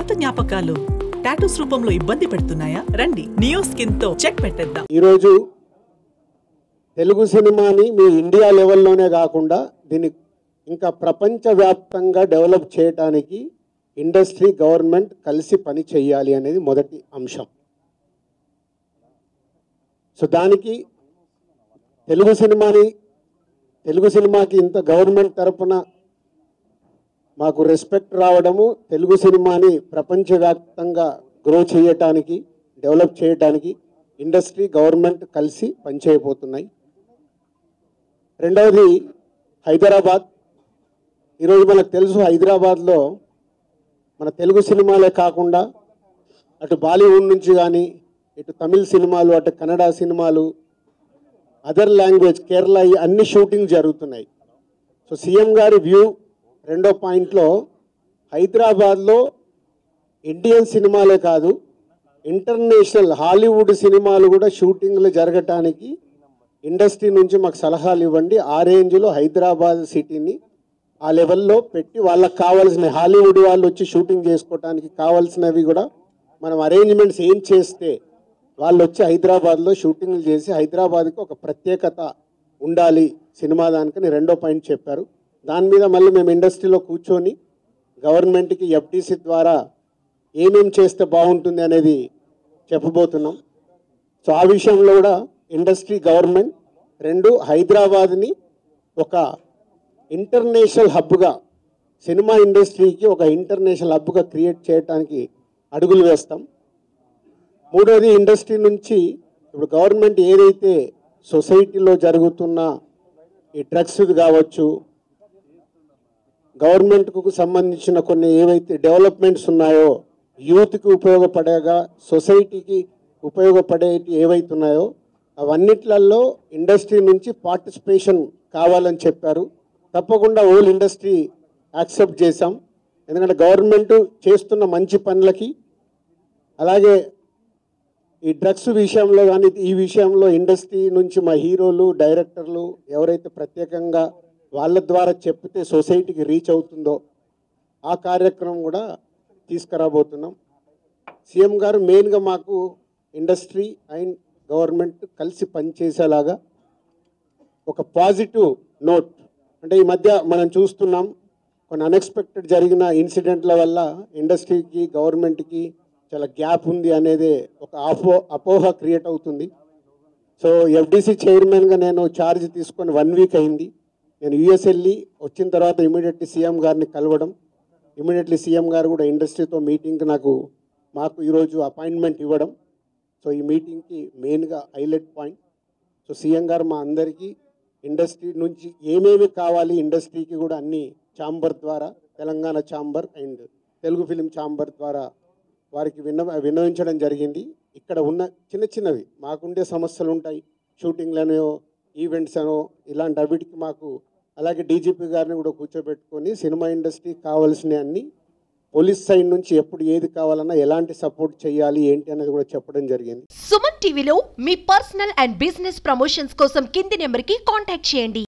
పాత జ్ఞాపకాలు టాటూస్ రూపంలో ఇబ్బంది పెడుతున్నాయా? రండి, నియో స్కిన్ తో చెక్ పెట్టేద్దాం. ఈరోజు తెలుగు సినిమాని మీ ఇండియా లెవెల్లోనే కాకుండా దీన్ని ఇంకా ప్రపంచవ్యాప్తంగా డెవలప్ చేయడానికి ఇండస్ట్రీ, గవర్నమెంట్ కలిసి పని చేయాలి అనేది మొదటి అంశం. సో దానికి తెలుగు సినిమాకి ఇంత గవర్నమెంట్ తరపున మాకు రెస్పెక్ట్ రావడము, తెలుగు సినిమాని ప్రపంచవ్యాప్తంగా గ్రో చేయటానికి, డెవలప్ చేయటానికి ఇండస్ట్రీ, గవర్నమెంట్ కలిసి పనిచేయబోతున్నాయి. రెండవది హైదరాబాద్. ఈరోజు మనకు తెలుసు, హైదరాబాద్లో మన తెలుగు సినిమాలే కాకుండా అటు బాలీవుడ్ నుంచి కానీ, ఇటు తమిళ సినిమాలు, అటు కన్నడ సినిమాలు, అదర్ లాంగ్వేజ్, కేరళ, అన్ని షూటింగ్ జరుగుతున్నాయి. సో సీఎం గారి వ్యూ రెండో పాయింట్లో హైదరాబాద్లో ఇండియన్ సినిమాలే కాదు, ఇంటర్నేషనల్ హాలీవుడ్ సినిమాలు కూడా షూటింగ్లు జరగటానికి ఇండస్ట్రీ నుంచి మాకు సలహాలు ఇవ్వండి. ఆ రేంజ్లో హైదరాబాద్ సిటీని ఆ లెవెల్లో పెట్టి వాళ్ళకి కావాల్సిన హాలీవుడ్ వాళ్ళు వచ్చి షూటింగ్ చేసుకోవటానికి కావాల్సినవి కూడా మనం అరేంజ్మెంట్స్ ఏం చేస్తే వాళ్ళు వచ్చి హైదరాబాద్లో షూటింగ్లు చేసి హైదరాబాద్కి ఒక ప్రత్యేకత ఉండాలి సినిమా దానికని రెండో పాయింట్ చెప్పారు. దాని మీద మళ్ళీ మేము ఇండస్ట్రీలో కూర్చొని గవర్నమెంట్కి ఎఫ్టీసీ ద్వారా ఏమేం చేస్తే బాగుంటుంది అనేది చెప్పబోతున్నాం. సో ఆ విషయంలో కూడా ఇండస్ట్రీ, గవర్నమెంట్ రెండు హైదరాబాద్ని ఒక ఇంటర్నేషనల్ హబ్గా, సినిమా ఇండస్ట్రీకి ఒక ఇంటర్నేషనల్ హబ్గా క్రియేట్ చేయడానికి అడుగులు వేస్తాం. మూడోది ఇండస్ట్రీ నుంచి ఇప్పుడు గవర్నమెంట్ ఏదైతే సొసైటీలో జరుగుతున్న ఈ డ్రగ్స్ కావచ్చు, గవర్నమెంట్కు సంబంధించిన కొన్ని ఏవైతే డెవలప్మెంట్స్ ఉన్నాయో, యూత్కి ఉపయోగపడేగా సొసైటీకి ఉపయోగపడేవి ఏవైతే ఉన్నాయో అవన్నిట్లలో ఇండస్ట్రీ నుంచి పార్టిసిపేషన్ కావాలని చెప్పారు. తప్పకుండా హోల్ ఇండస్ట్రీ యాక్సెప్ట్ చేశాం. ఎందుకంటే గవర్నమెంట్ చేస్తున్న మంచి పనులకి, అలాగే ఈ డ్రగ్స్ విషయంలో కానీ ఈ విషయంలో ఇండస్ట్రీ నుంచి మా హీరోలు, డైరెక్టర్లు ఎవరైతే ప్రత్యేకంగా వాళ్ళ ద్వారా చెప్తే సొసైటీకి రీచ్ అవుతుందో ఆ కార్యక్రమం కూడా తీసుకురాబోతున్నాం. సీఎం గారు మెయిన్గా మాకు ఇండస్ట్రీ అండ్ గవర్నమెంట్ కలిసి పనిచేసేలాగా ఒక పాజిటివ్ నోట్, అంటే ఈ మధ్య మనం చూస్తున్నాం కొన్ని అన్ఎక్స్పెక్టెడ్ జరిగిన ఇన్సిడెంట్ల వల్ల ఇండస్ట్రీకి, గవర్నమెంట్కి చాలా గ్యాప్ ఉంది అనేది ఒక అపోహ క్రియేట్ అవుతుంది. సో ఎఫ్డీసీ చైర్మన్గా నేను ఛార్జ్ తీసుకొని 1 వీక్ అయింది. నేను యూఎస్ వెళ్ళి వచ్చిన తర్వాత ఇమీడియట్లీ సీఎం గారిని కలవడం, ఇమీడియట్లీ సీఎం గారు కూడా ఇండస్ట్రీతో మీటింగ్కి మాకు ఈరోజు అపాయింట్మెంట్ ఇవ్వడం. సో ఈ మీటింగ్కి మెయిన్గా హైలైట్ పాయింట్. సో సీఎం గారు మా అందరికీ ఇండస్ట్రీ నుంచి ఏమేమి కావాలి, ఇండస్ట్రీకి కూడా అన్ని ఛాంబర్ ద్వారా, Telangana chamber and Telugu film chamber ద్వారా వారికి విన్నవించడం జరిగింది. ఇక్కడ ఉన్న చిన్న చిన్నవి మాకుండే సమస్యలు ఉంటాయి, షూటింగ్లనో, ఈవెంట్స్ అనో, ఇలాంటి అవిటికి మాకు, అలాగే డీజీపీ గారిని కూడా కూర్చోబెట్టుకొని సినిమా ఇండస్ట్రీకి కావాల్సిన అన్ని, పోలీస్ సైడ్ నుంచి ఎప్పుడు ఏది కావాలన్నా ఎలాంటి సపోర్ట్ చేయాలి ఏంటి అనేది కూడా చెప్పడం జరిగింది. సుమన్ టీవీలో మీ పర్సనల్ అండ్ బిజినెస్ ప్రమోషన్స్ కోసం కింది నెంబర్కి కాంటాక్ట్ చేయండి.